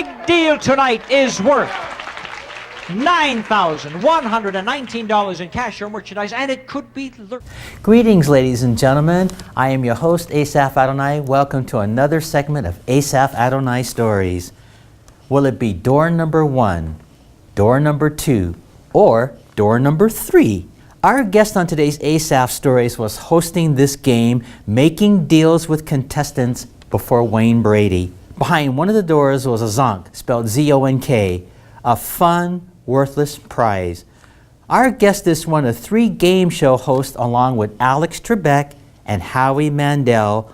big deal tonight is worth $9,119 in cash or merchandise, and it could be... Greetings, ladies and gentlemen. I am your host, Asaph Adonai. Welcome to another segment of Asaph Adonai Stories. Will it be door number 1, door number 2, or door number 3? Our guest on today's Asaph Stories was hosting this game, making deals with contestants before Wayne Brady. Behind one of the doors was a zonk, spelled Z-O-N-K, a fun, worthless prize. Our guest is one of 3 game show hosts along with Alex Trebek and Howie Mandel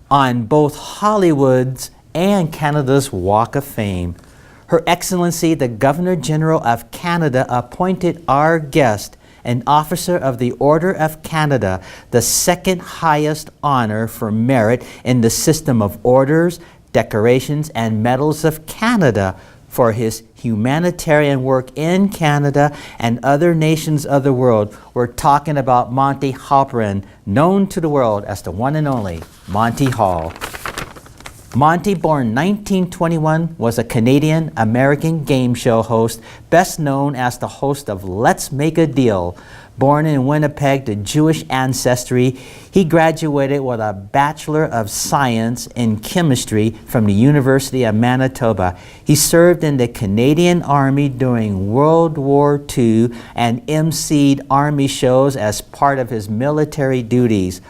on both Hollywood's and Canada's Walk of Fame. Her Excellency, the Governor General of Canada, appointed our guest an Officer of the Order of Canada, the second highest honor for merit in the system of orders, decorations, and medals of Canada, for his humanitarian work in Canada and other nations of the world. We're talking about Monty Hall, known to the world as the one and only Monty Hall. Monty, born 1921, was a Canadian-American game show host, best known as the host of Let's Make a Deal. Born in Winnipeg to Jewish ancestry, he graduated with a Bachelor of Science in Chemistry from the University of Manitoba. He served in the Canadian Army during World War II and emceed Army shows as part of his military duties.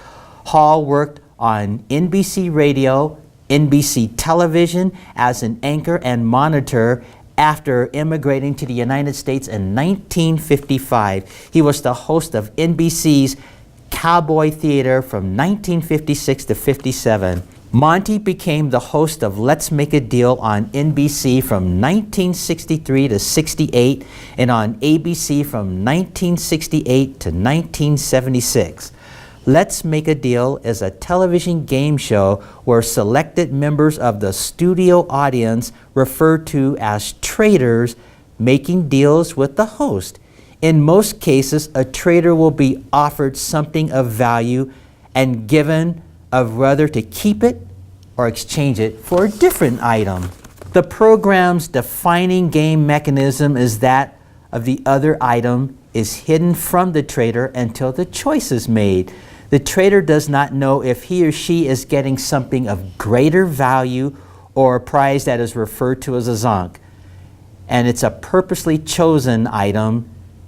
Hall worked on NBC Radio, NBC Television as an anchor and monitor after immigrating to the United States in 1955. He was the host of NBC's Cowboy Theater from 1956 to 57. Monty became the host of Let's Make a Deal on NBC from 1963 to 68 and on ABC from 1968 to 1976. Let's Make a Deal is a television game show where selected members of the studio audience, referred to as traders, making deals with the host. In most cases, a trader will be offered something of value and given of whether to keep it or exchange it for a different item. The program's defining game mechanism is that of the other item is hidden from the trader until the choice is made. The trader does not know if he or she is getting something of greater value or a prize that is referred to as a zonk. And it's a purposely chosen item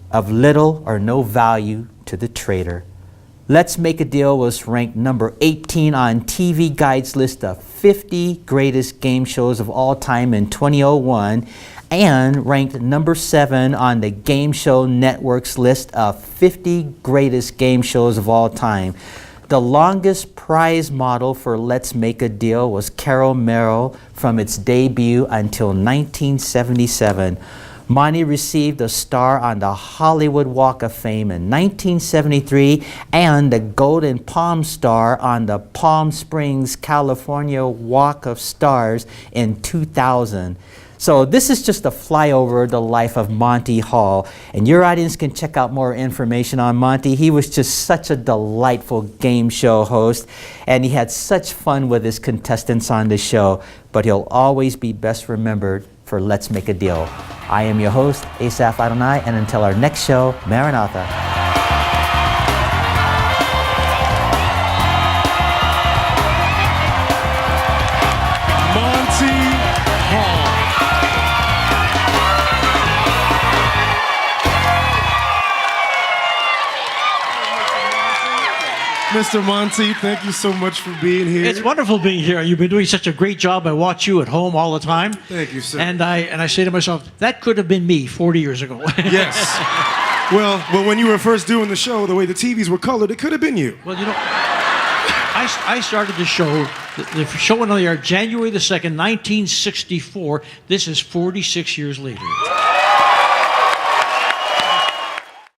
of little or no value to the trader. Let's Make a Deal was ranked number 18 on TV Guide's list of 50 greatest game shows of all time in 2001 and ranked number 7 on the Game Show Network's list of 50 greatest game shows of all time. The longest prize model for Let's Make a Deal was Carol Merrill from its debut until 1977. Monty received a star on the Hollywood Walk of Fame in 1973 and the Golden Palm Star on the Palm Springs, California Walk of Stars in 2000. So this is just a flyover of the life of Monty Hall, and your audience can check out more information on Monty. He was just such a delightful game show host, and he had such fun with his contestants on the show, but he'll always be best remembered for Let's Make a Deal. I am your host, Asaph Adonai, and until our next show, Maranatha. Mr. Monty, thank you so much for being here. It's wonderful being here. You've been doing such a great job. I watch you at home all the time. Thank you, sir. And I say to myself, that could have been me 40 years ago. Yes. Well, when you were first doing the show, the way the TVs were colored, it could have been you. Well, you know, I started the show show went on the air January the 2nd, 1964. This is 46 years later.